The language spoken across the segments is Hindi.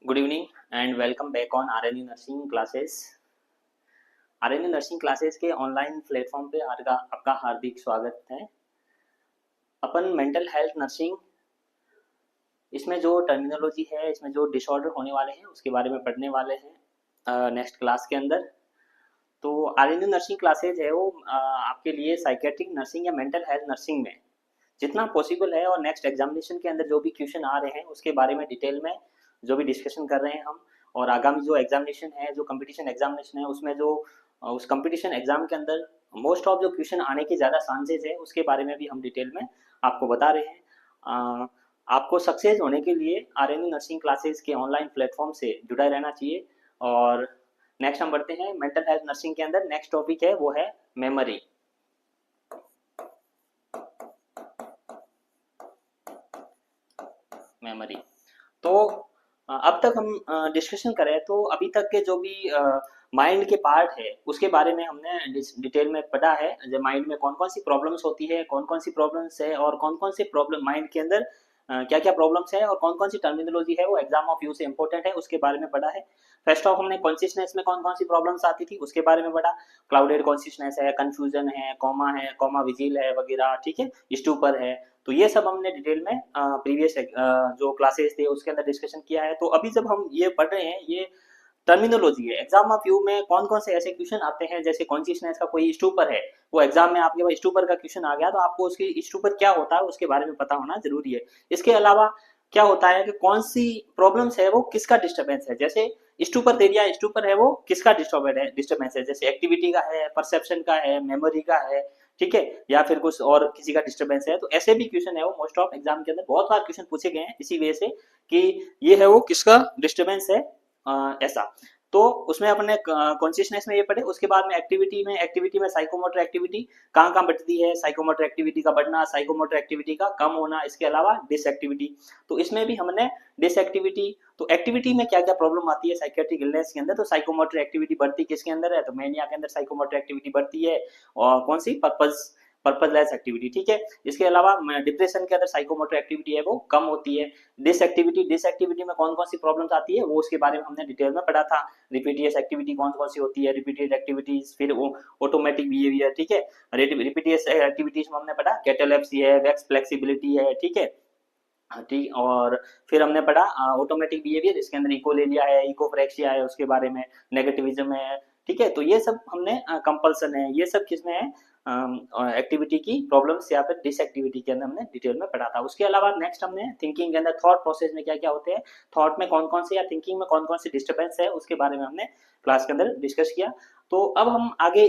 Good evening and welcome back on RNU nursing classes. RNU nursing classes के ऑनलाइन प्लेटफॉर्म पे आपका हार्दिक स्वागत है। अपन मेंटल हेल्थ नर्सिंग इसमें जो टर्मिनोलॉजी है, इसमें जो डिसऑर्डर होने वाले हैं उसके बारे में पढ़ने वाले हैं नेक्स्ट क्लास के अंदर। तो RNU नर्सिंग क्लासेज है वो आपके लिए साइकेट्रिक नर्सिंग या मेंटल हेल्थ नर्सिंग में जितना पॉसिबल है और नेक्स्ट एग्जामिनेशन के अंदर जो भी क्वेश्चन आ रहे हैं उसके बारे में डिटेल में जो भी डिस्कशन कर रहे हैं हम। और आगामी जो एग्जामिनेशन है, जो कंपटीशन एग्जामिनेशन है, उसमें जो उस कंपटीशन एग्जाम के अंदर मोस्ट ऑफ जो क्वेश्चन आने के ज़्यादा चांसेस है उसके बारे में भी हम डिटेल में आपको बता रहे हैं। आपको सक्सेस होने के लिए RNU नर्सिंग क्लासेस के ऑनलाइन प्लेटफॉर्म से जुड़ा रहना चाहिए। और नेक्स्ट हम बढ़ते हैं मेंटल हेल्थ नर्सिंग के अंदर। नेक्स्ट टॉपिक है वो है मेमोरी। मेमोरी तो अब तक हम डिस्कशन करें तो अभी तक के जो भी माइंड के पार्ट है उसके बारे में हमने डिटेल में पढ़ा है। जो माइंड में कौन कौन सी प्रॉब्लम्स होती है, कौन कौन सी प्रॉब्लम्स है और कौन कौन सी प्रॉब्लम माइंड के अंदर क्या क्या प्रॉब्लम्स है और कौन कौन सी टर्मिनोलॉजी है वो एग्जाम ऑफ यू से इंपॉर्टेंट है उसके बारे में पढ़ा है। फर्स्ट ऑफ हमने कॉन्शियसनेस में कौन कौन सी प्रॉब्लम्स आती थी उसके बारे में पढ़ा। क्लाउडेड कॉन्शियसनेस है, कंफ्यूजन है, कॉमा विजिल है वगैरह, ठीक है, स्टूपर है। तो ये सब हमने डिटेल में प्रीवियस जो क्लासेस थे उसके अंदर डिस्कशन किया है। तो अभी जब हम ये पढ़ रहे हैं ये टर्मिनोलॉजी है। एग्जाम ऑफ यू में कौन कौन से ऐसे क्वेश्चन आते हैं, जैसे कॉन्शियसनेस का कोई स्टूपर है, वो एग्जाम में आपके पास स्टूपर का क्वेश्चन आ गया तो आपको उसकी स्टूपर क्या होता है उसके बारे में पता होना जरूरी है। इसके अलावा क्या होता है कि कौन सी प्रॉब्लम्स है वो किसका डिस्टर्बेंस है। जैसे स्टूपर दे दिया, स्टूपर है वो किसका डिस्टर्बेंस है, जैसे एक्टिविटी का है, परसेप्शन का है, मेमोरी का है, ठीक है, या फिर कुछ और किसी का डिस्टर्बेंस है। तो ऐसे भी क्वेश्चन है वो मोस्ट ऑफ एग्जाम के अंदर बहुत बार क्वेश्चन पूछे गए हैं इसी वजह से कि ये है वो किसका डिस्टर्बेंस है ऐसा। तो उसमें अपने कॉन्शियसनेस में ये पढ़े। उसके बाद में एक्टिविटी में साइकोमोटर एक्टिविटी कहाँ कहाँ बढ़ती है, साइकोमोटर एक्टिविटी का बढ़ना, साइकोमोटर एक्टिविटी का कम होना, इसके अलावा डिसएक्टिविटी। तो इसमें भी हमने डिसएक्टिविटी, तो एक्टिविटी में क्या क्या प्रॉब्लम आती है साइकेट्रिक इलनेस के अंदर। तो साइकोमोटर एक्टिविटी बढ़ती किसके अंदर है, तो मैनिया के अंदर साइकोमोटर एक्टिविटी बढ़ती है। और कौन सी, पर्पजलेस एक्टिविटी, ठीक है। इसके अलावा डिप्रेशन के अंदर साइकोमोटर एक्टिविटी है वो कम होती है। डिसएक्टिविटी में कौन कौन सी प्रॉब्लम्स आती है वो उसके बारे में हमने डिटेल में पढ़ा था। रिपीटियस एक्टिविटी कौन कौन सी होती है, रिपीटेड एक्टिविटीज, फिर वो ऑटोमेटिक बिहेवियर, ठीक है। रिपीटियस एक्टिविटीज में हमने पढ़ा कैटालेप्सी है, वेक्स फ्लेक्सिबिलिटी है, ठीक है, ठीक। और फिर हमने पढ़ा ऑटोमेटिक बिहेवियर, इसके अंदर इकोलेलिया है, इकोफ्रेक्सिया है, उसके बारे में नेगेटिविज्म है, ठीक है। तो ये सब हमने कंपल्सन है, ये सब किसमें है, एक्टिविटी की प्रॉब्लम्स या फिर डिसएक्टिविटी के अंदर हमने डिटेल में पढ़ा था। उसके अलावा नेक्स्ट हमने थिंकिंग के अंदर थॉट प्रोसेस में क्या क्या होते हैं, थॉट में कौन कौन से या थिंकिंग में कौन कौन से डिस्टर्बेंस है उसके बारे में हमने क्लास के अंदर डिस्कस किया। तो अब हम आगे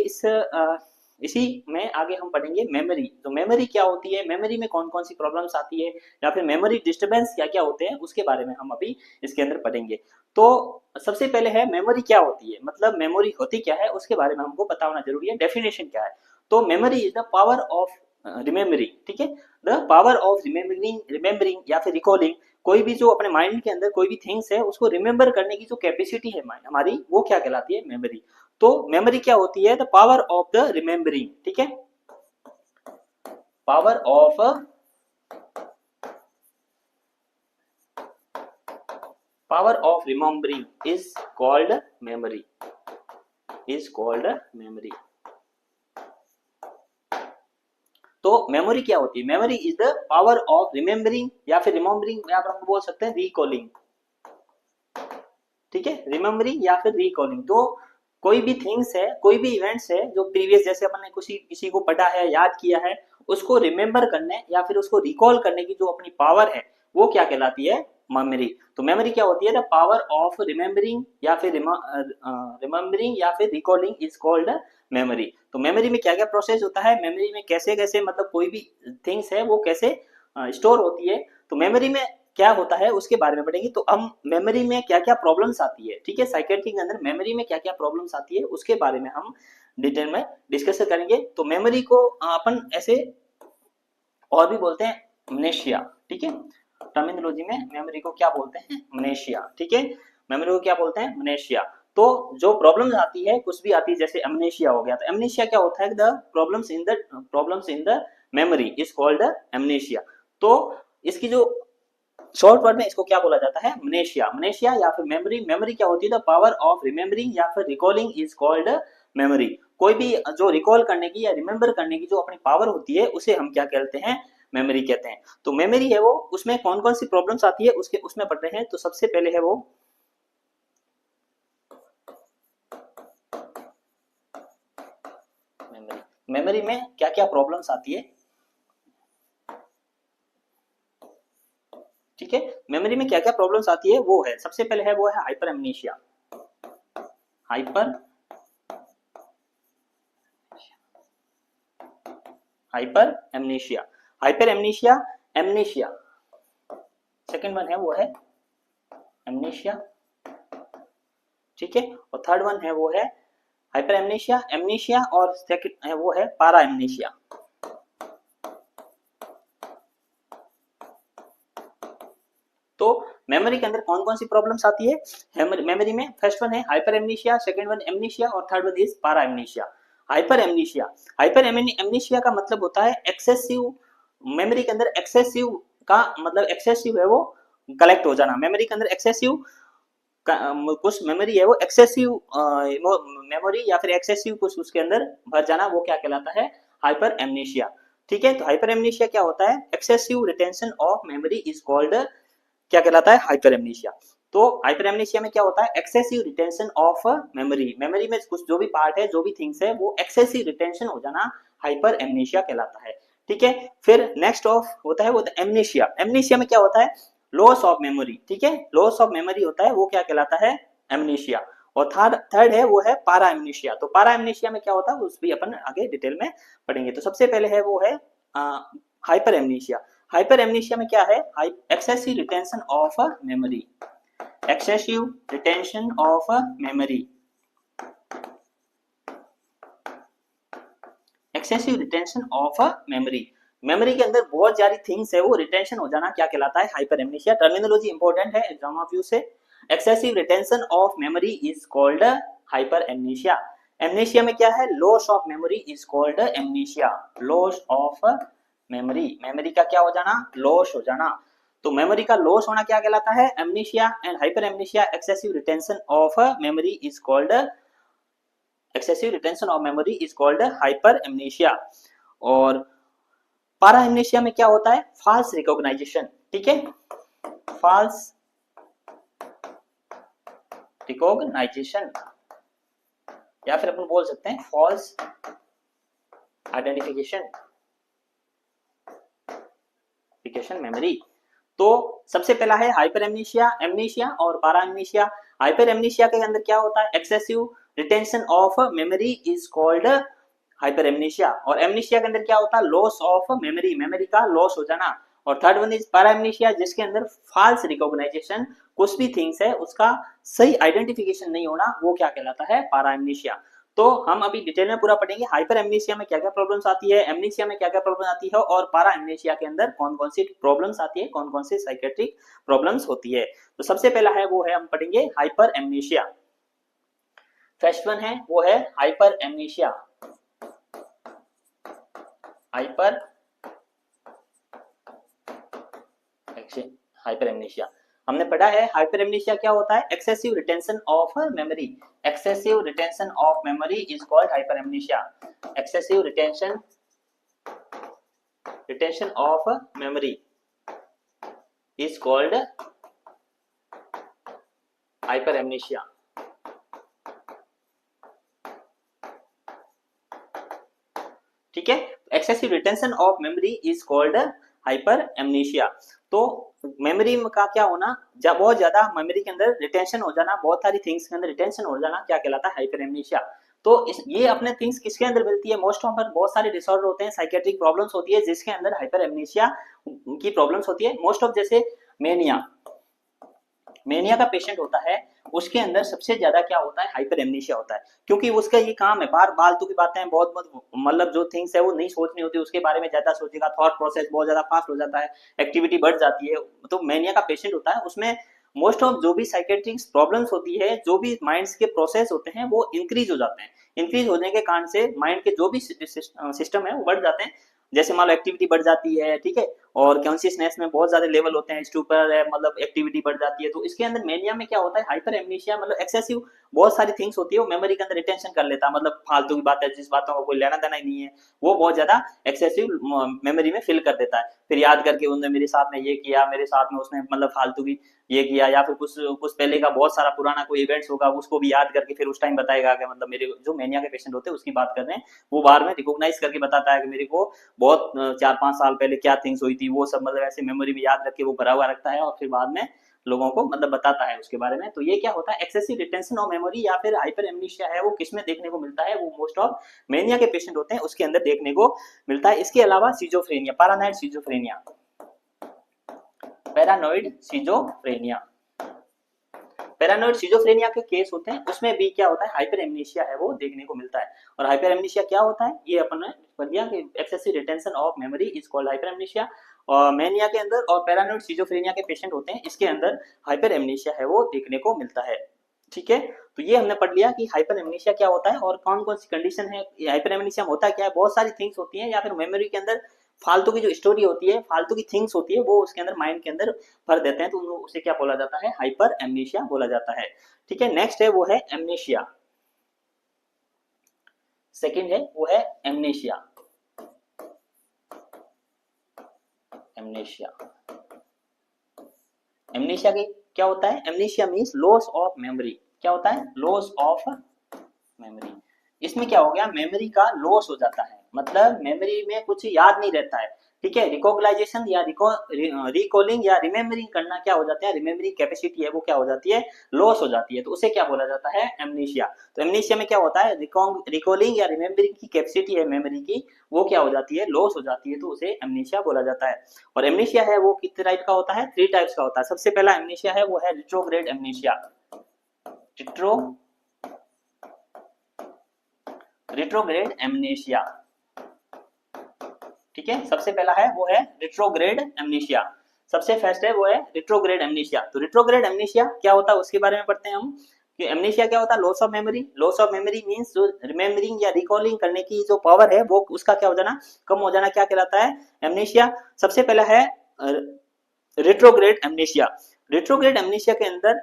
इसी में आगे हम पढ़ेंगे मेमोरी। तो मेमोरी क्या होती है, मेमोरी में कौन कौन सी प्रॉब्लम्स आती है या फिर मेमोरी डिस्टर्बेंस क्या क्या होते हैं उसके बारे में हम अभी इसके अंदर पढ़ेंगे। तो सबसे पहले है मेमोरी क्या होती है, मतलब मेमोरी होती क्या है उसके बारे में हमको पता होना जरूरी है। डेफिनेशन क्या है, तो memory is the power of remembering, ठीक है, द पावर ऑफ रिमेम्बरिंग या फिर रिकॉलिंग। कोई भी जो अपने माइंड के अंदर कोई भी थिंग्स है उसको रिमेम्बर करने की जो कैपेसिटी है हमारी, वो क्या कहलाती है, मेमोरी। तो मेमोरी क्या होती है, the power of the remembering, ठीक है, power of remembering is called memory, is called memory. तो मेमोरी क्या होती है, memory is the power of remembering या फिर रिमेम्बरिंग, यहाँ पर हम बोल सकते हैं रिकॉलिंग, ठीक है, रिमेम्बरिंग या फिर रिकॉलिंग। तो कोई भी थिंग्स है, कोई भी इवेंट्स है जो प्रीवियस, जैसे अपन ने किसी को पढ़ा है, याद किया है, उसको रिमेम्बर करने या फिर उसको रिकॉल करने की जो अपनी पावर है वो क्या कहलाती है, मेमोरी। तो मेमोरी क्या होती है, द पावर ऑफ रिमेम्बरिंग या फिर रिमेम्बरिंग या फिर रिकॉलिंग इज कॉल्ड मेमोरी। तो मेमोरी में क्या क्या प्रोसेस होता है, मेमोरी में कैसे कैसे, मतलब कोई भी थिंग्स है वो कैसे स्टोर होती है। तो मेमोरी में क्या होता है उसके बारे में पढ़ेंगे। तो हम मेमोरी में क्या क्या प्रॉब्लम्स आती है, ठीक है, साइकेट्री के अंदर मेमोरी में क्या क्या प्रॉब्लम्स आती है उसके बारे में हम डिटेल में डिस्कस करेंगे। तो मेमोरी को अपन ऐसे और भी बोलते हैं अमनेशिया, ठीक है, टर्मिनोलॉजी में मेमोरी को क्या बोलते हैं, अमनेशिया, ठीक है, मेमोरी को क्या बोलते हैं, अमनेशिया। तो जो प्रॉब्लम्स आती है, कुछ भी आती है, जैसे अमनेशिया हो गया, तो अमनेशिया क्या होता है, the problems in the memory is called amnesia. तो इसकी जो शॉर्ट वर्ड में इसको क्या बोला जाता है, मनेशिया। मनेशिया या फिर मेमोरी, मेमोरी क्या होती है, द पावर ऑफ रिमेम्बरिंग या फिर रिकॉलिंग इज कॉल्ड मेमोरी। कोई भी जो रिकॉल करने की या रिमेम्बर करने की जो अपनी पावर होती है उसे हम क्या कहते हैं, मेमोरी कहते हैं। तो मेमोरी है वो, उसमें कौन कौन सी प्रॉब्लम्स आती है उसके उसमें पढ़ रहे हैं। तो सबसे पहले है वो मेमोरी। मेमोरी में क्या क्या प्रॉब्लम्स आती है, ठीक है। मेमोरी में क्या क्या प्रॉब्लम्स आती है वो है, सबसे पहले है वो है hyper amnesia. Hyper hyper amnesia, hyper amnesia, amnesia. Second one है वो है एमनीशिया, ठीक है। और थर्ड वन है वो है हाइपर एमनीशिया, एमनीशिया, और सेकंड है वो है पारा एमनीशिया। तो मेमोरी के अंदर कौन कौन सी प्रॉब्लम्स आती है मेमोरी में, फर्स्ट वन है hyper amnesia, second one amnesia, और थर्ड वन इज पारा amnesia. Hyper amnesia, hyper amnesia का मतलब होता है एक्सेसिव, मेमोरी के अंदर एक्सेसिव का मतलब एक्सेसिव है वो कलेक्ट हो जाना, मेमोरी के अंदर एक्सेसिव कुछ मेमोरी है वो एक्सेसिव मेमोरी या फिर एक्सेसिव कुछ उसके अंदर भर जाना, वो क्या कहलाता है, हाइपर एमनीशिया, ठीक है। तो हाइपर एमनीशिया क्या होता है, excessive retention of memory is called क्या कहलाता है, हाइपर एमनीशिया। तो हाइपर एमनीशिया में क्या होता है, excessive retention of memory, memory में कुछ जो भी पार्ट है जो भी थिंग्स है वो एक्सेसिव रिटेंशन हो जाना हाइपर एमनीशिया कहलाता है, ठीक है। फिर नेक्स्ट ऑफ होता है वो एमनीशिया। एमनीशिया में क्या होता है, लॉस ऑफ मेमोरी, ठीक है, लॉस ऑफ मेमोरी होता है वो क्या कहलाता है, एमनीशिया। और थर्ड है वो है पारा एमनीशिया। तो पारा एमनीशिया में क्या होता है उस भी अपन आगे डिटेल में पढ़ेंगे। तो सबसे पहले है वो है हाइपर एमनीशिया। हाइपर एमनीशिया में क्या है, excessive retention of memory, excessive retention of memory, excessive retention of memory, memory के अंदर बहुत सारी थिंग्स है वो रिटेंशन हो जाना क्या कहलाता है, हाइपर एमनीशिया। टर्मिनोलॉजी इंपॉर्टेंट है एग्जाम ऑफ व्यू से। Excessive retention of memory is called hyper amnesia. Amnesia में क्या है, loss of memory is called amnesia, loss of memory, memory का क्या हो जाना, लॉस हो जाना। तो मेमोरी का लॉस होना क्या कहलाता है, amnesia. And hyper amnesia, excessive retention of memory is called, excessive retention of memory is called hyper amnesia. और पारा एमनीशिया में क्या होता है, फॉल्स रिकॉग्नाइजेशन, ठीक है, फॉल्स रिकॉग्नाइजेशन, या फिर अपन बोल सकते हैं फॉल्स आइडेंटिफिकेशन मेमोरी। तो सबसे पहला है हाइपर एमनीशिया, एमनीशिया और पारा एमनीशिया। हाइपर एमनीशिया के अंदर क्या होता है, excessive retention of memory is called hyper amnesia. और एमनीशिया के अंदर क्या होता है, लॉस ऑफ मेमोरी, मेमोरी का लॉस हो जाना। और थर्ड वन इज पारा एमनीशिया, जिसके अंदर फॉल्स रिकॉग्नाइजेशन, कुछ भी थिंग्स है उसका सही आइडेंटिफिकेशन नहीं होना, वो क्या कहलाता है, पारा एमनीशिया। तो हम अभी डिटेल में पूरा पढ़ेंगे हाइपर एमनीशिया में क्या क्या प्रॉब्लम्स आती है, एमनीशिया में क्या क्या प्रॉब्लम आती है, और पारा एमनीशिया के अंदर कौन कौन सी प्रॉब्लम्स आती है, कौन कौन सी साइकेट्रिक प्रॉब्लम्स होती है। तो सबसे पहला है वो है हम पढ़ेंगे हाइपर एमनीशिया। फर्स्ट वन है वो है hyper amnesia, hyper hyper amnesia हमने पढ़ा है। हाइपर एमनीशिया क्या होता है, excessive retention of memory, excessive retention of memory is called hyper amnesia, excessive retention of memory is called hyper amnesia, ठीक है। Excessive retention of memory is called hyper amnesia. तो मेमोरी का क्या होना, जब बहुत ज्यादा मेमोरी के अंदर रिटेंशन हो जाना, बहुत सारी थिंग्स के अंदर रिटेंशन हो जाना क्या कहलाता है, हाइपर एमनीशिया। तो ये अपने थिंग्स किसके अंदर मिलती है, मोस्ट ऑफ बहुत सारे डिसऑर्डर होते हैं, साइकेट्रिक प्रॉब्लम्स होती है जिसके अंदर हाइपर एमनीशिया की प्रॉब्लम्स होती है। मोस्ट ऑफ जैसे मेनिया, मेनिया का पेशेंट होता है उसके अंदर सबसे ज्यादा क्या होता है, हाइपर एमनीशिया होता है, क्योंकि उसका ये काम है बार फालतू की बातें बहुत बहुत मतलब जो थिंग्स है वो नहीं सोचनी होती, उसके बारे में ज्यादा सोचेगा, थॉट प्रोसेस बहुत ज्यादा फास्ट हो जाता है, एक्टिविटी बढ़ जाती है। तो मेनिया का पेशेंट होता है उसमें मोस्ट ऑफ जो भी साइकेट्रिक प्रॉब्लम्स होती है, जो भी माइंड्स के प्रोसेस होते हैं वो इंक्रीज हो जाते हैं, इंक्रीज होने के कारण से माइंड के जो भी सिस्टम है वो बढ़ जाते हैं। जैसे मान लो एक्टिविटी बढ़ जाती है, ठीक है, और कॉन्शियसनेस में बहुत ज्यादा लेवल होते हैं, स्टूपर है, मतलब एक्टिविटी बढ़ जाती है। तो इसके अंदर मेनिया में क्या होता है, हाइपर एमनीशिया मतलब एक्सेसिव बहुत सारी थिंग्स होती है, वो मेमोरी के अंदर रिटेंशन कर लेता है, मतलब फालतू की बात है, जिस बातों का कोई लेना देना ही नहीं है, वो बहुत ज्यादा एक्सेसिव मेमोरी में फिल कर देता है। फिर याद करके उन्होंने मेरे साथ में ये किया, मेरे साथ में उसने मतलब फालतू की ये किया, या फिर कुछ कुछ पहले का बहुत सारा पुराना कोई इवेंट्स होगा उसको भी याद करके फिर उस टाइम बताएगा कि मतलब मेरे जो मेनिया के पेशेंट होते हैं उसकी बात कर रहे हैं, वो बार में रिकॉग्नाइज करके बताता है कि मेरे को बहुत 4-5 साल पहले क्या थिंग्स हुई थी, वो सब मतलब ऐसे मेमोरी में याद रख के वो भरा हुआ रखता है और फिर बाद में लोगों को मतलब बताता है उसके बारे में। तो ये क्या होता है, एक्सेसिव रिटेंशन ऑफ मेमोरी या फिर हाइपर एमनीशिया है, वो किसमें देखने को मिलता है, वो मोस्ट ऑफ मेनिया के पेशेंट होते हैं उसके अंदर देखने को मिलता है। इसके अलावा schizophrenia, paranoid schizophrenia, paranoid schizophrenia, paranoid schizophrenia के केस होते हैं, उसमें भी क्या होता है, हाइपर एमनीशिया है वो देखने को मिलता है। और हाइपर एमनीशिया क्या होता है, ये अपन ने पढ़ लिया कि excessive retention of memory is called hyper amnesia. और मेनिया के अंदर और पैरानॉइड सिजोफ्रेनिया के पेशेंट होते हैं, इसके अंदर हाइपर एमनीशिया है वो देखने को मिलता है। ठीक है, तो ये हमने पढ़ लिया कि हाइपर एमनीशिया क्या होता है और कौन कौन सी कंडीशन है। हाइपर एमनीशिया होता क्या है, बहुत सारी थिंग्स होती हैं या फिर मेमोरी के अंदर फालतू की जो स्टोरी होती है, फालतू की थिंग्स होती है, वो उसके अंदर माइंड के अंदर भर देते हैं, तो उसे क्या बोला जाता है, हाइपर एमनीशिया बोला जाता है। ठीक है, नेक्स्ट है वो है एमनेशिया, सेकंड है वो है एमनेशिया, एमनेशिया, एमनेशिया के क्या होता है, amnesia means loss of memory, क्या होता है, लॉस ऑफ मेमोरी। इसमें क्या हो गया, मेमोरी का लॉस हो जाता है, मतलब मेमोरी में कुछ याद नहीं रहता है। ठीक है, रिकॉग्नाइजेशन या रिकॉलिंग या रिमेम्बरिंग करना क्या हो जाता है, रिमेम्बरिंग कैपेसिटी है वो क्या हो जाती है, लॉस हो जाती है, तो उसे क्या बोला जाता है, एमनीशिया। तो एमनीशिया में क्या होता है, रिकॉलिंग या रिमेम्बरिंग की कैपेसिटी है मेमोरी की, वो क्या हो जाती है, लॉस हो जाती है, तो उसे एमनीशिया बोला जाता है। और एमनीशिया है वो कितने टाइप का होता है, 3 टाइप्स का होता है। सबसे पहला एमनीशिया है वो है रिट्रोग्रेड एमनीशिया, रिट्रोग्रेड एमनीशिया। ठीक है, सबसे पहला है वो है रिट्रोग्रेड एमनीशिया, सबसे फर्स्ट है वो है रिट्रोग्रेड एमनीशिया। तो रिट्रोग्रेड एमनीशिया क्या होता है उसके बारे में पढ़ते हैं हम, कि एमनीशिया क्या होता है, loss of memory. Loss of memory means जो रिमेम्बरिंग या रिकॉलिंग करने की जो पावर है वो उसका क्या हो जाना, कम हो जाना, क्या कहलाता है, एमनीशिया। सबसे पहला है रिट्रोग्रेड एमनीशिया। रिट्रोग्रेड एमनीशिया के अंदर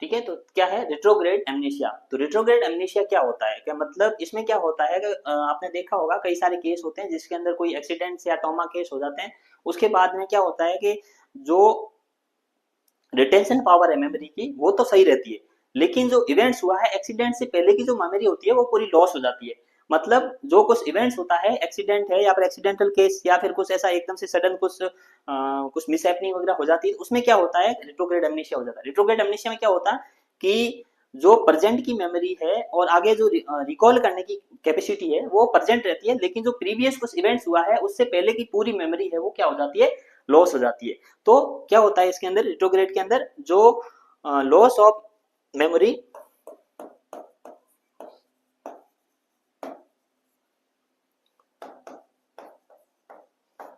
ठीक है, तो क्या है रिट्रोग्रेड एमनीशिया। तो रिट्रोग्रेड एमनीशिया क्या होता है, क्या मतलब इसमें क्या होता है कि आपने देखा होगा कई सारे केस होते हैं जिसके अंदर कोई एक्सीडेंट या ट्रॉमा केस हो जाते हैं, उसके बाद में क्या होता है कि जो रिटेंशन पावर है मेमोरी की वो तो सही रहती है, लेकिन जो इवेंट्स हुआ है एक्सीडेंट से पहले की जो मेमोरी होती है वो पूरी लॉस हो जाती है। मतलब जो कुछ इवेंट्स होता है, एक्सीडेंट है या फिर एक्सीडेंटल केस या फिर कुछ ऐसा एकदम से सडन कुछ मिसहैपनिंग वगैरह हो जाती है, उसमें क्या होता है, रिट्रोग्रेड एमनीशिया हो जाता है। रिट्रोग्रेड एमनीशिया में क्या होता है कि जो प्रेजेंट की मेमोरी है और आगे जो रिकॉल करने की कैपेसिटी है वो प्रेजेंट रहती है, लेकिन जो प्रीवियस कुछ इवेंट्स हुआ है उससे पहले की पूरी मेमोरी है वो क्या हो जाती है, लॉस हो जाती है। तो क्या होता है इसके अंदर, रिट्रोग्रेड के अंदर जो loss of memory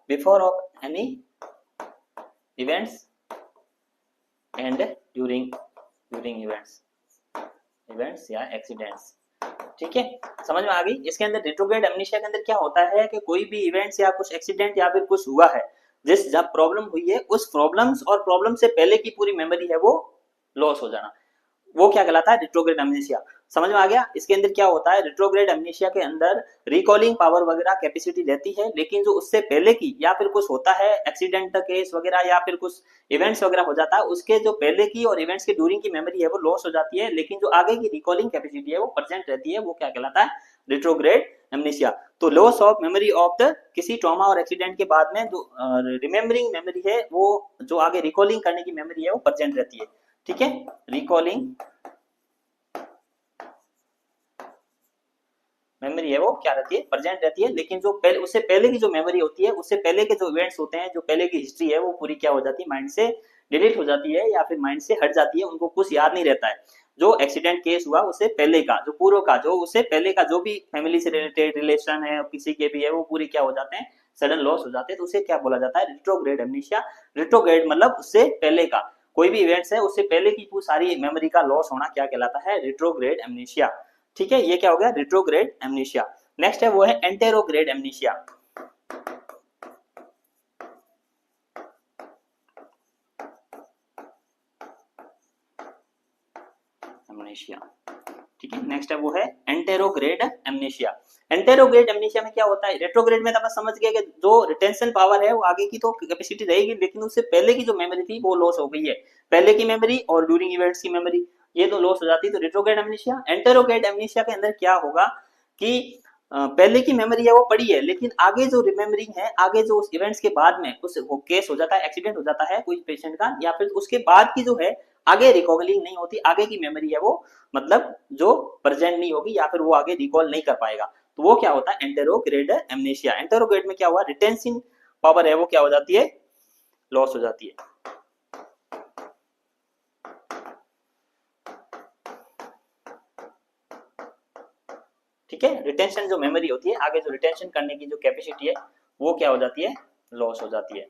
before of any events and during events या एक्सीडेंट्स। ठीक है, समझ में आ गई। इसके अंदर रिट्रोग्रेड एमनीशिया के अंदर क्या होता है कि कोई भी इवेंट्स या कुछ एक्सीडेंट या फिर कुछ हुआ है, जिस जब प्रॉब्लम हुई है उस प्रॉब्लम्स और प्रॉब्लम से पहले की पूरी मेमोरी है वो लॉस हो जाना, वो क्या कहलाता है, रिट्रोग्रेड एमनीशिया। समझ में आ गया। इसके अंदर क्या होता है, रिट्रोग्रेड एमनीशिया के अंदर रिकॉलिंग पावर वगैरह कैपेसिटी रहती है, लेकिन जो उससे पहले की या फिर कुछ होता है एक्सीडेंट केस वगैरह या फिर कुछ इवेंट्स वगैरह हो जाता है, उसके जो पहले की और इवेंट्स के ड्यूरिंग की मेमोरी है वो लॉस हो जाती है, लेकिन जो आगे की रिकॉलिंग कैपेसिटी है वो प्रेजेंट रहती है, वो क्या कहलाता है, रिट्रोग्रेड एमनीशिया। तो loss of memory of the किसी ट्रॉमा और एक्सीडेंट के बाद में जो रिमेम्बरिंग मेमोरी है वो जो आगे रिकॉलिंग करने की मेमोरी है वो प्रेजेंट रहती है। ठीक है, रिकॉलिंग मेमोरी है वो क्या रहती है, प्रेजेंट रहती है, लेकिन जो पहले उससे पहले की जो मेमोरी होती है, उससे पहले के जो इवेंट्स होते हैं, जो पहले की हिस्ट्री है वो पूरी क्या हो जाती है, माइंड से डिलीट हो जाती है या फिर माइंड से हट जाती है, उनको कुछ याद नहीं रहता है। जो एक्सीडेंट केस हुआ उससे पहले का, जो पूर्व का, जो उससे पहले का जो भी फैमिली से रिलेटेड रिलेशन है किसी के भी है, वो पूरी क्या हो जाते हैं, सडन लॉस हो जाते हैं, तो उसे क्या बोला जाता है, रिट्रोग्रेड एमनीशिया। रिट्रोग्रेड मतलब उससे पहले का कोई भी इवेंट्स है उससे पहले की सारी मेमोरी का लॉस होना क्या कहलाता है, रिट्रोग्रेड एमनीशिया। ठीक है, ये क्या हो गया, रिट्रोग्रेड एमनीशिया। नेक्स्ट है वो है एंटेरोग्रेड एमनीशिया। एमनीशिया, ठीक है, नेक्स्ट है वो है एंटेरोग्रेड एमनीशिया। एंटेरोग्रेड एमनीशिया में क्या होता है, रेट्रोग्रेड में तो अपन समझ गए कि जो रिटेंशन पावर है वो आगे की तो कैपेसिटी रहेगी, लेकिन उससे पहले की जो मेमोरी थी वो लॉस हो गई है, पहले की मेमोरी और ड्यूरिंग इवेंट्स की मेमोरी, ये तो लॉस हो जाती है, तो रेट्रोग्रेड एमनीशिया। एंटेरोग्रेड एमनीशिया के अंदर क्या होगा कि पहले की मेमोरी है वो पड़ी है, लेकिन आगे जो रिमेम्बरिंग है, आगे जो उस इवेंट्स के बाद में उस वो केस हो जाता है, एक्सीडेंट हो जाता है कोई पेशेंट का, या फिर उसके बाद की जो है आगे रिकॉलिंग नहीं होती, आगे की मेमोरी है वो मतलब जो प्रेजेंट नहीं होगी या फिर वो आगे रिकॉल नहीं कर पाएगा, तो वो क्या होता है एंटेरोग्रेड एमनेशिया। एंटेरोग्रेड में क्या हुआ, रिटेंसिंग पावर है वो क्या हो जाती है, लॉस हो जाती है। ठीक है, रिटेंशन जो मेमोरी होती है, आगे जो रिटेंशन करने की जो कैपेसिटी है वो क्या हो जाती है, लॉस हो जाती है।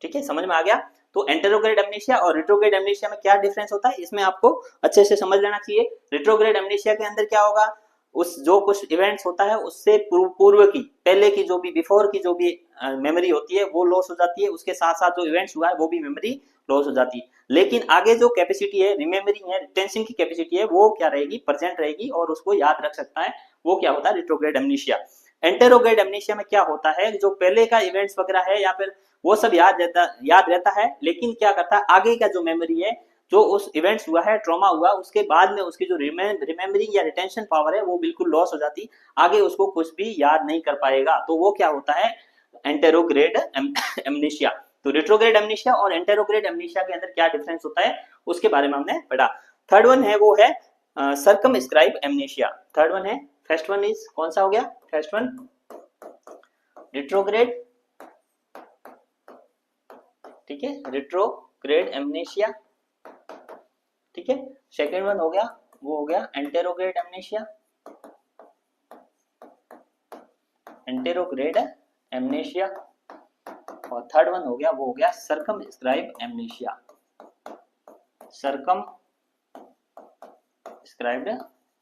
ठीक है, समझ में आ गया। तो एंटेरोग्रेड एमनेशिया और रिट्रोग्रेड एमनेशिया में क्या डिफरेंस होता है, इसमें आपको अच्छे से समझ लेना चाहिए। रिट्रोग्रेड एमनेशिया के अंदर क्या होगा, उस जो कुछ इवेंट्स होता है उससे पूर्व की, पहले की जो भी बिफोर की जो भी मेमोरी होती है वो लॉस हो जाती है, उसके साथ साथ जो इवेंट्स हुआ है वो भी मेमोरी लॉस हो जाती है, लेकिन आगे जो कैपेसिटी है, रिमेम्बरिंग है, रिटेंशन की कैपेसिटी है वो क्या रहेगी, प्रेजेंट रहेगी और उसको याद रख सकता है, वो क्या होता है रिट्रोग्रेड एमनेशिया। एंटेरोग्रेड एमनेशिया में क्या होता है, जो पहले का इवेंट्स वगैरह है या फिर वो सब याद रहता है, लेकिन क्या करता है आगे का जो मेमोरी है, जो उस इवेंट्स हुआ है, ट्रॉमा हुआ, उसके बाद में उसकी जो रिमेम्बरिंग या रिटेंशन पावर है वो बिल्कुल लॉस हो जाती, आगे उसको कुछ भी याद नहीं कर पाएगा, तो वो क्या होता है एंटेरोग्रेड एमनीशिया। तो रिट्रोग्रेड एमनीशिया और एंटेरोग्रेड एमनीशिया के अंदर क्या डिफरेंस होता है उसके बारे में हमने पढ़ा। थर्ड वन है वो है सर्कमस्क्राइब एमनीशिया। थर्ड वन है, फर्स्ट वन इज कौन सा हो गया, फर्स्ट वन रिट्रोग्रेड, ठीक है, रिट्रोग्रेड एमनेशिया, ठीक है। सेकेंड वन हो गया वो हो गया एंटेरोग्रेड एमनेशिया, एंटेरोग्रेड एमनेशिया, और थर्ड वन हो गया वो हो गया सर्कमस्क्राइब एमनेशिया, सर्कमस्क्राइब्ड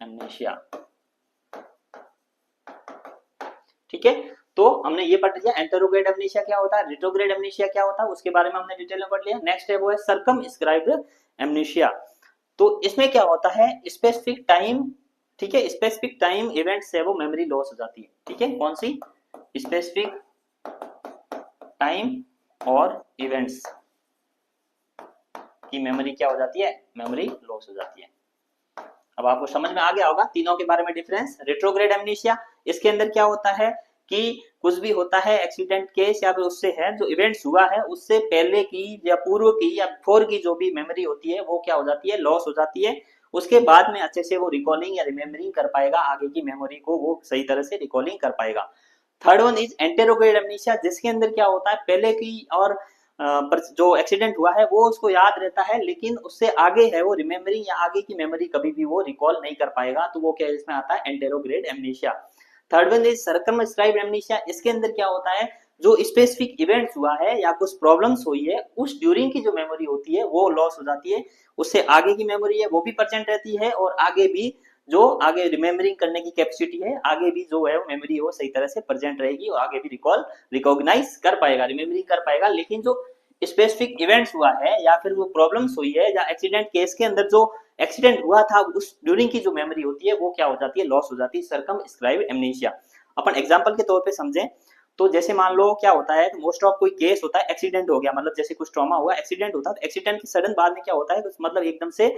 एमनेशिया। ठीक है, तो हमने ये पढ़ लिया एंटेरोग्रेड एमनेशिया क्या होता है, रिट्रोग्रेड एमनेशिया क्या होता है, उसके बारे में हमने डिटेल में पढ़ लिया। नेक्स्ट है वो है सर्कमस्क्राइब्ड एमनेशिया। तो इसमें क्या होता है, स्पेसिफिक टाइम, ठीक है, स्पेसिफिक टाइम इवेंट से वो मेमोरी लॉस हो जाती है। ठीक है, कौन सी, स्पेसिफिक टाइम और इवेंट्स की मेमोरी क्या हो जाती है, मेमोरी लॉस हो जाती है। अब आपको समझ में आ गया होगा तीनों के बारे में डिफरेंस। रिट्रोग्रेड एमनेशिया, इसके अंदर क्या होता है कि कुछ भी होता है एक्सीडेंट केस या फिर उससे है जो इवेंट्स हुआ है उससे पहले की या पूर्व की या बिफोर की जो भी मेमोरी होती है वो क्या हो जाती है, लॉस हो जाती है, उसके बाद में अच्छे से वो रिकॉलिंग या रिमेम्बरिंग कर पाएगा, आगे की मेमोरी को वो सही तरह से रिकॉलिंग कर पाएगा। Third one is anterograde amnesia, जिसके अंदर क्या होता है पहले की और जो एक्सीडेंट हुआ है वो उसको याद रहता है, लेकिन उससे आगे है वो रिमेम्बरिंग या आगे की मेमोरी कभी भी वो रिकॉल नहीं कर पाएगा, तो वो क्या इसमें आता है anterograde amnesia. Third one is circumscribed amnesia, इसके अंदर क्या होता है जो स्पेसिफिक इवेंट्स हुआ है या कुछ प्रॉब्लम्स हुई है उस ड्यूरिंग की जो मेमोरी होती है वो लॉस हो जाती है, उससे आगे की मेमोरी है वो भी प्रेजेंट रहती है और आगे भी जो आगे रिमेम्बरिंग करने की कैपेसिटी है, आगे भी जो है मेमोरी वो सही तरह से प्रेजेंट रहेगी और आगे भी रिकॉग्नाइज कर पाएगा, रिमेम्बरिंग कर पाएगा, लेकिन जो स्पेसिफिक इवेंट्स हुआ है या फिर वो प्रॉब्लम्स हुई है या एक्सीडेंट केस के अंदर जो एक्सीडेंट हुआ था उस ड्यूरिंग की जो मेमोरी होती है वो क्या हो जाती है, लॉस हो जाती है, सर्कमस्क्राइब एमनेशिया। अपन एग्जांपल के तौर पे समझें तो जैसे मान लो क्या होता है, मोस्ट ऑफ कोई केस होता है एक्सीडेंट हो गया, मतलब जैसे कुछ ट्रॉमा हुआ, एक्सीडेंट होता है, तो एक्सीडेंट के सडन बाद में क्या होता है मतलब एकदम से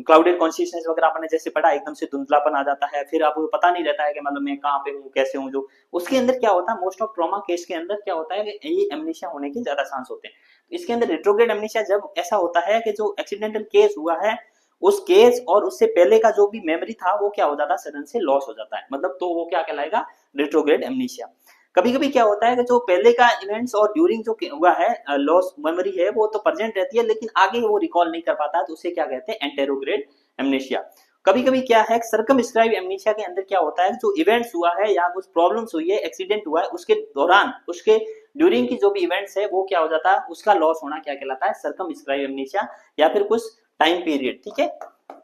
क्लाउडेड कॉन्शियसनेस वगैरह आपने जैसे पढ़ा, एकदम से धुंधलापन आ जाता है, फिर आपको पता नहीं रहता है कि मतलब मैं कहाँ पे हूँ, कैसे हूँ, जो उसके अंदर क्या होता है मोस्ट ऑफ ट्रॉमा केस के अंदर क्या होता है कि ये एमनेशिया होने के ज्यादा चांस होते हैं। तो इसके अंदर रिट्रोग्रेड एमनेशिया जब ऐसा होता है कि जो एक्सीडेंटल केस हुआ है उस केस और उससे पहले का जो भी मेमोरी था वो क्या हो जाता है, सडन से लॉस हो जाता है, मतलब तो वो क्या कहलाएगा, रिट्रोग्रेड एमनेशिया। कभी कभी क्या होता है कि जो पहले का इवेंट्स और ड्यूरिंग जो हुआ है लॉस मेमोरी है वो तो प्रेजेंट रहती है, लेकिन आगे वो रिकॉल नहीं कर पाता है, तो उसे क्या कहते हैं एंटेरोग्रेड एमनेशिया। कभी कभी क्या है सर्कमस्क्राइब एमनेशिया के अंदर क्या होता है जो इवेंट्स हुआ है या कुछ प्रॉब्लम्स हुई है, एक्सीडेंट हुआ है, उसके दौरान उसके ड्यूरिंग की जो भी इवेंट्स है वो क्या हो जाता है, उसका लॉस होना क्या कहलाता है, सर्कमस्क्राइब एमनेशिया या फिर कुछ टाइम पीरियड। ठीक है,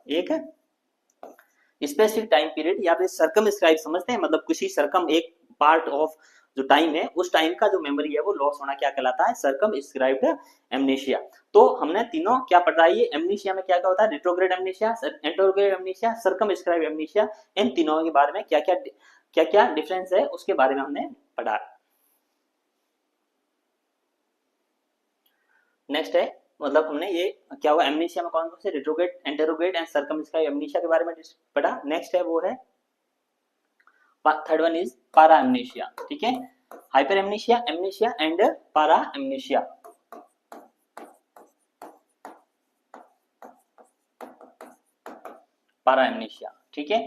एक है स्पेसिफिक टाइम पीरियड या फिर सर्कमस्क्राइब समझते हैं, मतलब किसी सर्कम एक पार्ट ऑफ जो टाइम है उस टाइम का जो मेमोरी है वो लॉस होना क्या कहलाता है, सर्कमस्क्राइब्ड एमनेशिया। तो हमने तीनों क्या पढ़ा है, ये एमनेशिया में क्या क्या होता है, retrograde amnesia, anterograde amnesia, circumscribed amnesia, इन तीनों के बारे में क्या क्या डिफरेंस है उसके बारे में हमने पढ़ा। नेक्स्ट है, मतलब हमने ये क्या हुआ एमनेशिया में कौन कौन से retrograde, anterograde and circumscribe amnesia के बारे में पढ़ा। नेक्स्ट है वो है थर्ड वन इज पारा एमनेशिया, ठीक है, हाइपर एमनेशिया, एमनेशिया एंड पारा एमनेशिया। पारा एमनेशिया, ठीक है।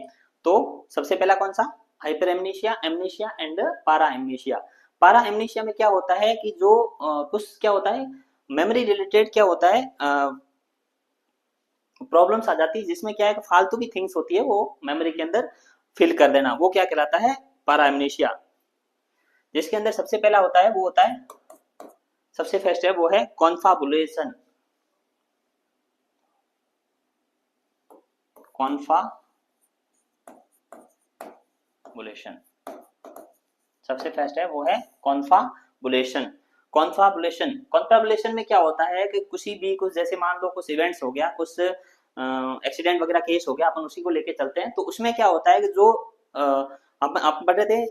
तो सबसे पहला कौन सा, हाइपर एमनेशिया, एमनेशिया एंड पारा एमनेशिया। पारा एमनेशिया में क्या होता है कि जो कुछ क्या होता है मेमोरी रिलेटेड क्या होता है प्रॉब्लम्स आ जाती है, जिसमें क्या है फालतू की थिंग्स होती है वो मेमोरी के अंदर फिल कर देना, वो क्या कहलाता है पारा एमनेशिया। जिसके अंदर सबसे पहला होता है वो होता है, सबसे फर्स्ट है वो है कॉन्फाबुलेशन, कॉन्फाबुलेशन सबसे फर्स्ट है वो है कॉन्फाबुलेशन। कॉन्फाबुलेशन, कॉन्फाबुलेशन में क्या होता है कि किसी भी कुछ जैसे मान लो कुछ इवेंट्स हो गया, कुछ एक्सीडेंट वगैरह केस हो गया, अपन उसी को लेके चलते हैं। तो उसमें क्या होता है कि जो आप पढ़ रहे थे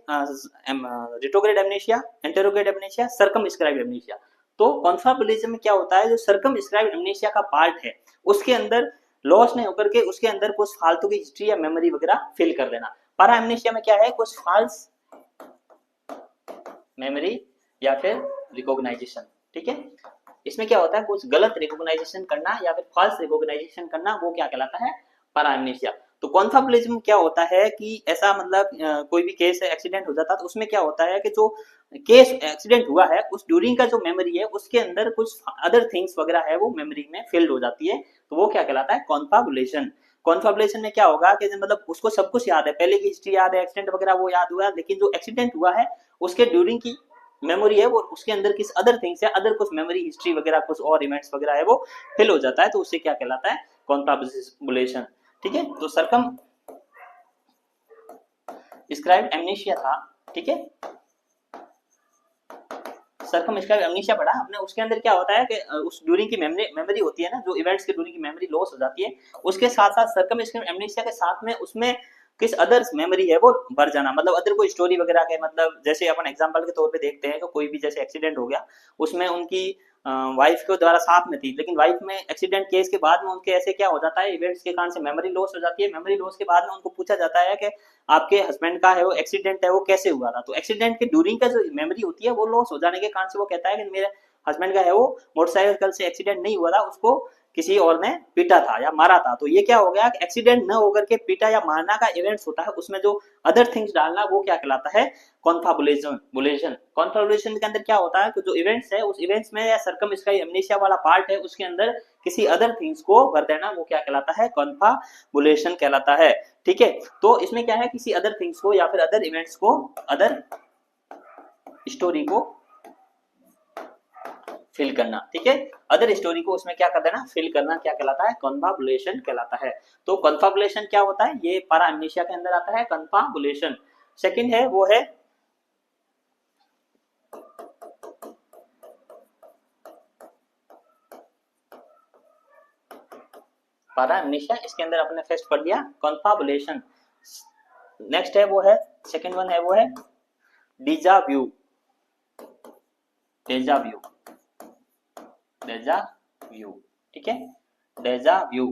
retrograde amnesia, anterograde amnesia, circumscribed amnesia. तो कॉन्फाबुलेशन में क्या होता है, जो सर्कमस्क्राइब एमनेशिया का पार्ट है उसके अंदर लॉस नहीं होकर के उसके अंदर कुछ फालतू की हिस्ट्री या मेमोरी वगैरह फिल कर देना। पारा एमनेशिया में क्या है, कुछ फाल्स मेमोरी या फिर रिकॉग्नाइजेशन, ठीक है। इसमें क्या होता है कुछ गलत रिकॉग्नाइजेशन करना या फिर फॉल्स रिकॉग्नाइजेशन करना, वो क्या कहलाता है पारा एमनेशिया। तो कॉन्फाबुलेशन क्या होता है कि ऐसा मतलब कोई भी केस एक्सीडेंट हो जाता है तो उसमें क्या होता है कि जो केस एक्सीडेंट हुआ है उस ड्यूरिंग का जो मेमोरी है उसके अंदर कुछ अदर थिंग्स वगैरह है वो मेमोरी में फिल्ड हो जाती है, तो वो क्या कहलाता है कॉन्फाबुलेशन। कॉन्फाबुलेशन में क्या होगा कि मतलब उसको सब कुछ याद है, पहले की हिस्ट्री याद है, एक्सीडेंट वगैरह वो याद हुआ, लेकिन जो एक्सीडेंट हुआ है उसके ड्यूरिंग की मेमोरी है वो उसके अंदर किस अदर थिंग्स है, अदर कुछ मेमोरी हिस्ट्री वगैरह कुछ और इवेंट्स वगैरह है वो फिल हो जाता है, तो उससे क्या कहलाता है कॉन्फाबुलेशन, ठीक है। तो सर्कम स्क्राइब एमनेशिया था, ठीक है, सर्कमस्क्राइब एमनेशिया पढ़ा हमने। उसके अंदर क्या होता है कि उस ड्यूरिंग की मेमोरी होती है ना, जो इवेंट्स के ड्यूरिंग की मेमोरी लॉस हो जाती है, उसके साथ साथ सर्कमस्क्राइब एमनेशिया के साथ में उसमें किस अदर मेमोरी है वो भर जाना, मतलब अदर कोई स्टोरी वगैरह के, मतलब जैसे अपन एग्जांपल के तौर पे देखते हैं तो कोई भी जैसे एक्सीडेंट हो गया उसमें उनकी वाइफ के द्वारा साथ में थी, लेकिन वाइफ में एक्सीडेंट केस के बाद में उनके ऐसे क्या हो जाता है इवेंट्स के कारण से मेमोरी लॉस हो जाती है। मेमोरी लॉस के बाद में उनको पूछा जाता है कि आपके हस्बैंड का है वो एक्सीडेंट है वो कैसे हुआ था, तो एक्सीडेंट के ड्यूरिंग का जो मेमोरी होती है वो लॉस हो जाने के कारण से वो कहता है कि मेरे हस्बैंड का है वो मोटरसाइकिल से एक्सीडेंट नहीं हुआ था, उसको किसी और ने पीटा था या मारा था। तो ये क्या हो गया एक्सीडेंट न होकर के पीटा या मारना का इवेंट्स होता है, उसमें जो अदर थिंग्स डालना वो क्या कहलाता है कॉन्फाबुलेशन। कॉन्फाबुलेशन के अंदर क्या होता है कि जो इवेंट्स है उस इवेंट्स में या सर्कमस्क्राइब एमनेशिया वाला पार्ट है उसके अंदर किसी अदर थिंग्स को भर देना, वो क्या कहलाता है कॉन्फाबुलेशन कहलाता है, ठीक है। तो इसमें क्या है किसी अदर थिंग्स को या फिर अदर इवेंट्स को, अदर स्टोरी को फिल करना, ठीक है, अदर स्टोरी को उसमें क्या कर देना फिल करना, क्या कहलाता है कॉन्फाबुलेशन कहलाता है। तो कॉन्फाबुलेशन क्या होता है, ये पारा एमनेशिया के अंदर आता है कॉन्फाबुलेशन। सेकंड है वो है पारा एमनेशिया, इसके अंदर अपने फर्स्ट पढ़ लिया कॉन्फाबुलेशन। नेक्स्ट है वो है सेकंड वन है वो है डेजा व्यू, डेजा व्यू, डेजा व्यू, ठीक है, डेजा व्यू,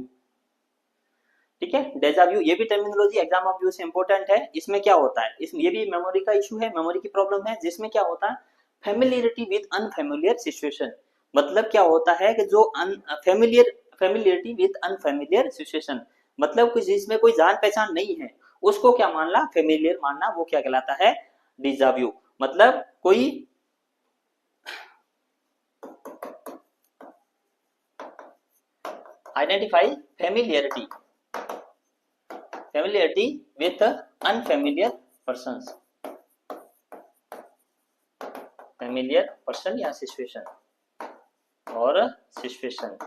ठीक है, डेजा व्यू ये भी टर्मिनोलॉजी एग्जाम ऑफ व्यू से इंपॉर्टेंट है। इसमें क्या होता है, इसमें ये भी मेमोरी का इशू है, मेमोरी की प्रॉब्लम है, जिसमें क्या होता है फेमिलियरिटी विद अनफेमिलियर सिचुएशन। मतलब क्या होता है कि जो unfamiliar, familiarity with unfamiliar situation, मतलब कि जिसमें कोई जान पहचान नहीं है उसको क्या मानना फेमिलियर मानना, वो क्या कहलाता है डेजा व्यू। मतलब कोई identify familiarity, familiarity with unfamiliar persons, familiar person या सिचुएशन और सिचुएशन।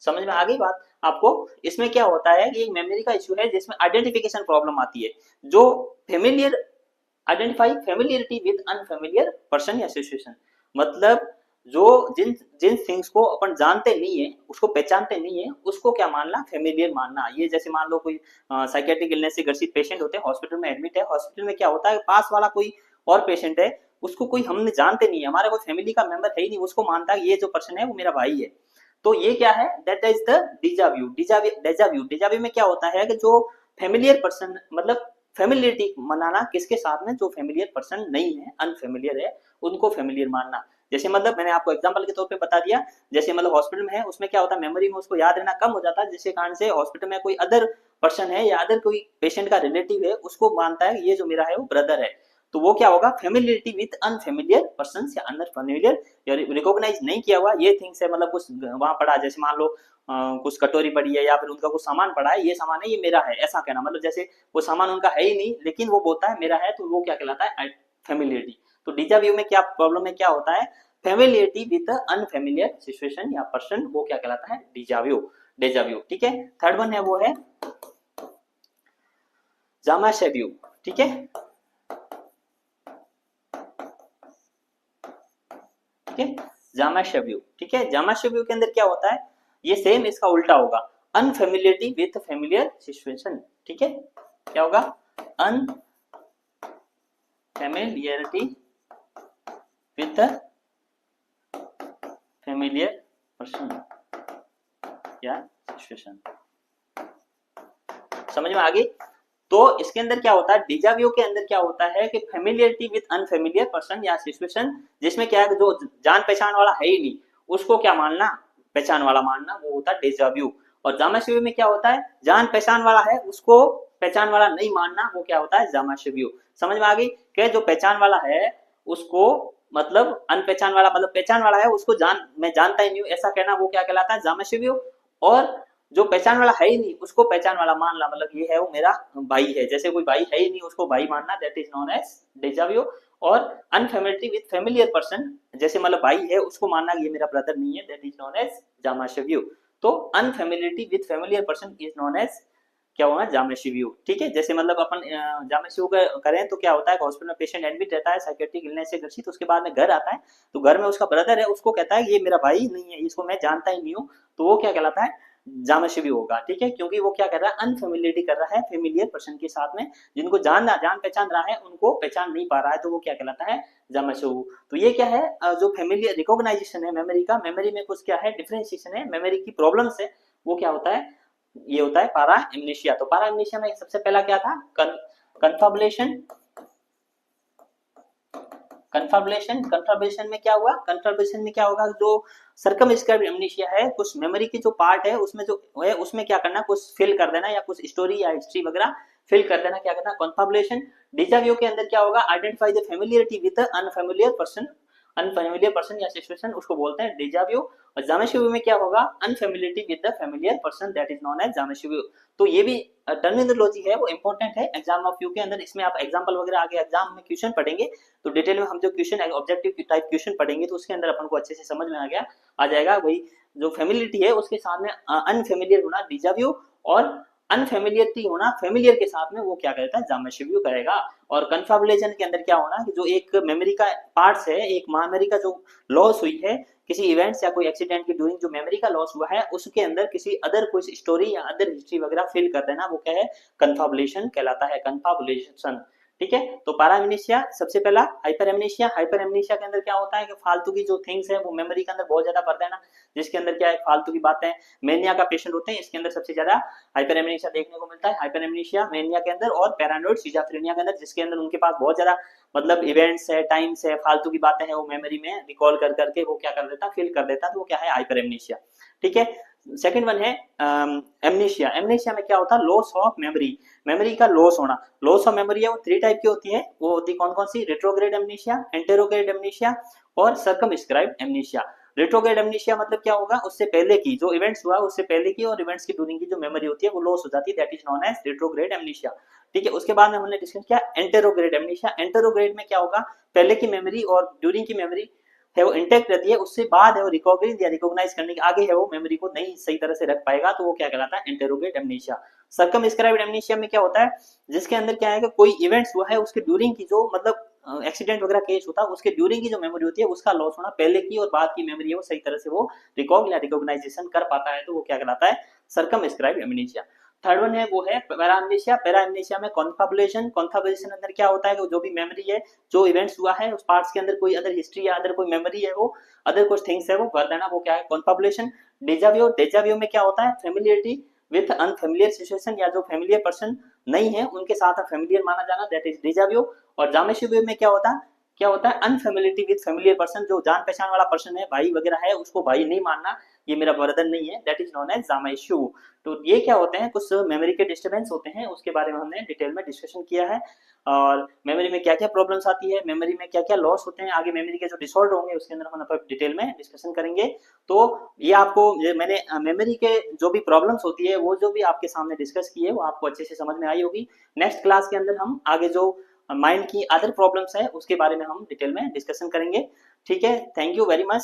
समझ में आ गई बात। आपको इसमें क्या होता है कि एक मेमोरी का इश्यू है जिसमें आइडेंटिफिकेशन प्रॉब्लम आती है, जो familiar identify familiarity with unfamiliar person या सिचुएशन, मतलब जो जिन जिन थिंग्स को अपन जानते नहीं है, उसको पहचानते नहीं है, उसको क्या मानना, फेमिलियर मानना। ये जैसे मान लो कोई साइकेट्रिक इलनेस से ग्रसित पेशेंट होते हैं, हॉस्पिटल में एडमिट है, हॉस्पिटल में क्या होता है, पास वाला कोई और पेशेंट है, उसको कोई हमने जानते नहीं है, हमारा कोई फैमिली का मेंबर है ही नहीं, उसको मानता है ये जो पर्सन है वो मेरा भाई है। तो ये क्या है, दैट इज द डिजाव्यू। डिजाव्यू में क्या होता है कि जो फेमिलियर पर्सन, मतलब फेमिलियरिटी मनाना किसके साथ में, जो फेमिलियर पर्सन नहीं है, अनफेमिलियर है, उनको फेमिलियर मानना। जैसे मतलब मैंने आपको एग्जांपल के तौर पे बता दिया, जैसे मतलब हॉस्पिटल में है, उसमें क्या होता है, मेमोरी में उसको याद रहना कम हो जाता है, जिसके कारण से हॉस्पिटल में कोई अदर पर्सन है या अदर कोई पेशेंट का रिलेटिव है, उसको मानता है ये जो मेरा है वो ब्रदर है। तो वो क्या होगा, फेमिलियरिटी विद अनफेमिलियर पर्सन या अनफेमिलियर या रिकॉग्नाइज नहीं किया हुआ ये थिंग्स है, मतलब कुछ वहां पड़ा, जैसे मान लो कुछ कटोरी पड़ी है या फिर उनका कुछ सामान पड़ा है, ये सामान है ये मेरा है, ऐसा कहना, मतलब जैसे वो सामान उनका है ही नहीं लेकिन वो बोलता है मेरा है, तो वो क्या कहलाता है, फेमिलियरिटी। तो डिजाव्यू में क्या प्रॉब्लम में क्या होता है, फेमिलियरिटी विद अनफेमिलियर सिचुएशन या पर्सन, वो क्या कहलाता है, डिजाव्यू। डेजाव्यू, ठीक है। थर्ड वन है वो है जामाशेव्यू, ठीक है, ठीक है, जामाशेव्यू, ठीक है। जामाशेव्यू के अंदर क्या होता है, ये सेम इसका उल्टा होगा, अनफेमिलियरिटी विद फेमिलियर सिचुएशन, ठीक है, क्या होगा, अनफेमिलियरिटी विद फेमिलियर पर्सन या सिचुएशन। समझ में आ गई। तो इसके अंदर क्या होता है, डिजाव्यू के अंदर क्या होता है कि फेमिलियरिटी विद अनफेमिलियर पर्सन या सिचुएशन, जिसमें क्या है जो जान पहचान वाला है ही नहीं, उसको क्या मानना, पहचान वाला मानना, वो होता है डिजाव्यू। और जामाशेव्यू में क्या होता है, जान पहचान वाला है उसको पहचान वाला नहीं मानना, वो क्या होता है, जामाशेव्यू। समझ में आ गई कि जो पहचान वाला है उसको, मतलब अनपहचान वाला, मतलब पहचान वाला है उसको मैं जानता ही नहीं हूँ ऐसा कहना, वो क्या कहलाता है, जामाशेव्यू। और जो पहचान वाला है ही नहीं उसको पहचान वाला मानना, मतलब ये है वो मेरा भाई है, जैसे कोई भाई है ही नहीं उसको भाई मानना, दैट इज नोन एज डेजाव्यू। और अनफेमिलियरिटी विद फेमिलियर पर्सन, जैसे मतलब भाई है उसको मानना ये मेरा ब्रदर नहीं है, that is known as jamais vu. तो unfamiliarity with familiar person is known as क्या होगा, जामाशेव्यू, ठीक है। जैसे मतलब अपन जामाशेव्यू करें तो क्या होता है, हॉस्पिटल में पेशेंट एडमिट रहता है साइकेट्रिक इलनेस से ग्रसित, उसके बाद में घर आता है, तो घर में उसका ब्रदर है, उसको कहता है ये मेरा भाई नहीं है, इसको मैं जानता ही नहीं हूँ, तो वो क्या कहलाता है, जामाशेव्यू होगा, ठीक है, क्योंकि वो क्या कर रहा है, अनफेमिलियरिटी कर रहा है फेमिलियर पर्सन के साथ में, जिनको जान पहचान रहा है उनको पहचान नहीं पा रहा है, तो वो क्या कहलाता है, जामाशेव्यू। तो ये क्या है, जो फेमिलियर रिकॉग्नाइजेशन है मेमोरी का, मेमोरी में कुछ क्या है, डिफरेंशिएशन है, मेमोरी की प्रॉब्लम से वो क्या होता है, ये होता है पारा एमनेशिया। तो पारा एमनेशिया में सबसे पहला क्या था, कन्फर्बुलेशन। कन्फर्बुलेशन में क्या हुआ, कन्फर्बुलेशन में क्या होगा, जो सर्कमस्क्राइब्ड एमनेशिया है, कुछ मेमोरी की जो पार्ट है उसमें जो है उसमें क्या करना, कुछ फिल कर देना, या कुछ स्टोरी या हिस्ट्री वगैरह फिल कर देना, क्या करना, कन्फर्बुलेशन। डिजाव्यू के अंदर क्या होगा, identify the familiarity with unfamiliar person या सिचुएशन, उसको बोलते हैं डिजाव्यू। और जामाशेव्यू में क्या होगा, unfamiliarity with the familiar person, that is known as jamais vu. तो ये भी टर्मिनोलॉजी है वो इंपॉर्टेंट है एग्जाम ऑफ यू के अंदर, इसमें आप एग्जांपल वगैरह आगे एग्जाम में क्वेश्चन पढ़ेंगे, तो डिटेल में हम जो क्वेश्चन ऑब्जेक्टिव टाइप क्वेश्चन पढ़ेंगे तो उसके अंदर अपन को अच्छे से समझ में आ जाएगा वही, जो फेमिलियरिटी है उसके साथ में अनफेमिलियर होना डिजाव्यू, और अनफेमिलियरिटी होना फेमिलियर के साथ में वो क्या करता है, जामाशेव्यू करेगा। और कन्फर्बुलेशन के अंदर क्या होना कि जो एक मेमोरी का पार्ट्स है, एक मेमोरी का जो लॉस हुई है किसी इवेंट्स या कोई एक्सीडेंट के ड्यूरिंग, जो मेमोरी का लॉस हुआ है उसके अंदर किसी अदर कोई स्टोरी या अदर हिस्ट्री वगैरह फिल कर देना, वो क्या है, कन्फर्बुलेशन कहलाता है, कन्फर्बुलेशन, ठीक है। तो पैराएमनेशिया सबसे पहला, हाइपर एमनेशिया के अंदर क्या होता है कि फालतू की जो थिंग्स है वो मेमोरी के अंदर बहुत ज्यादा भर देना, जिसके अंदर क्या है, फालतू की बातें, मेनिया का पेशेंट होते हैं इसके अंदर सबसे ज्यादा हाइपर एमनेशिया देखने को मिलता है, हाइपर एमनेशिया मेनिया के अंदर, और पैरानोइड सिजाफ्रेनिया के अंदर, जिसके अंदर उनके पास बहुत ज्यादा मतलब इवेंट्स है, टाइम्स है, फालतू की बातें हैं, वो मेमोरी में रिकॉल कर करके वो क्या कर देता, फिल कर देता, तो वो क्या है, हाइपर एमनेशिया, ठीक है। सेकंड वन है एमनेशिया। एमनेशिया में क्या होता है, लॉस ऑफ मेमोरी, मेमोरी का लॉस होना। लॉस ऑफ मेमोरी है वो 3 टाइप की होती है, वो होती कौन कौन सी, रेट्रोग्रेड एमनेशिया, एंटेरोग्रेड एमनेशिया और सर्कमस्क्राइब्ड एमनेशिया। रेट्रोग्रेड एमनेशिया मतलब क्या होगा, उससे पहले की जो इवेंट्स हुआ उससे पहले की और इवेंट्स की ड्यूरिंग की जो मेमोरी होती है वो लॉस हो जाती है, that is known as retrograde amnesia, ठीक है। उसके बाद में हमने डिस्कस किया एंटेरोग्रेड एमनेशिया। एंटेरोग्रेड में क्या होगा, पहले की मेमोरी और ड्यूरिंग की मेमोरी है वो इंटेक्ट रहती है, उससे बाद है वो रिकॉग्निज या रिकॉग्नाइज करने के आगे है वो मेमोरी को नहीं सही तरह से रख पाएगा, तो वो क्या कहलाता है, इंटेरोगेट एमनीशिया। सर्कमस्क्राइब्ड एमनीशिया में क्या होता है, जिसके अंदर क्या है कि कोई इवेंट्स हुआ है उसके ड्यूरिंग की जो मतलब एक्सीडेंट वगैरह केस होता है उसके ड्यूरिंग की जो मेमोरी होती है उसका लॉस होना, पहले की और बाद की मेमोरी है वो सही तरह से वो रिकॉग या रिकॉग्नाइजेशन कर पाता है, तो वो क्या कहलाता है, सर्कमस्क्राइब्ड एमनीशिया। थर्ड वन है वो है पैरामनीशिया। पैरामनीशिया में कॉन्फाबुलेशन, कॉन्फाबुलेशन अंदर क्या होता है कि जो भी मेमोरी है, जो इवेंट्स हुआ है उस पार्ट्स के अंदर कोई अदर हिस्ट्री या अदर कोई मेमोरी है वो अदर कुछ थिंग्स है वो भर देना, वो क्या है, कॉन्फाबुलेशन। डेजाव्यू, डेजाव्यू में क्या होता है, फेमिलियरिटी विथ अनफेमिलियर सिचुएशन, या जो फेमिलियर पर्सन नहीं है उनके साथ फेमिलियर माना जाना, दैट इज डेजाव्यू। और जामेशिव्यू में क्या होता है अनफेमिलियरिटी विद फेमिलियर पर्सन, जो जान पहचान वाला पर्सन है, भाई वगैरह है, उसको भाई नहीं मानना, ये मेरा ब्रदर नहीं है, दैट इज नोन एज जामेशिव्यू। तो ये क्या होते हैं, कुछ मेमोरी के डिस्टर्बेंस होते हैं, उसके बारे में हमने डिटेल में डिस्कशन किया है। और मेमोरी में क्या क्या प्रॉब्लम्स आती है, मेमोरी में क्या क्या लॉस होते हैं, आगे मेमोरी के जो डिसऑर्डर होंगे उसके अंदर हम डिटेल में डिस्कशन करेंगे। तो ये आपको मैंने मेमोरी के जो भी प्रॉब्लम्स होती है वो जो भी आपके सामने डिस्कस की है वो आपको अच्छे से समझ में आई होगी। नेक्स्ट क्लास के अंदर हम आगे जो माइंड की अदर प्रॉब्लम्स है उसके बारे में हम डिटेल में डिस्कशन करेंगे। ठीक है, thank you very much,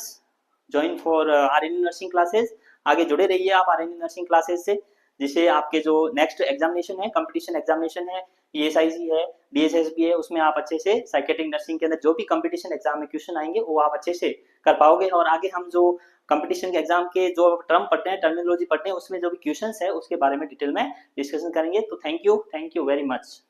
join for RNU nursing classes. आगे जुड़े रहिए आप आरएनयू नर्सिंग क्लासेस से, जिससे आपके जो नेक्स्ट एग्जामिनेशन है, कंपटीशन एग्जामिनेशन है, पीएसआईसी है, डीएसएसबी है, उसमें आप अच्छे से साइकेट्रिक नर्सिंग के अंदर जो भी कंपटीशन एग्जाम में क्वेश्चन आएंगे वो आप अच्छे से कर पाओगे। और आगे हम जो कंपटीशन के एग्जाम के जो टर्म पढ़ते हैं, टर्मिनोलॉजी पढ़ते हैं, उसमें जो भी क्वेश्चंस है उसके बारे में डिटेल में डिस्कशन करेंगे। तो थैंक यू वेरी मच।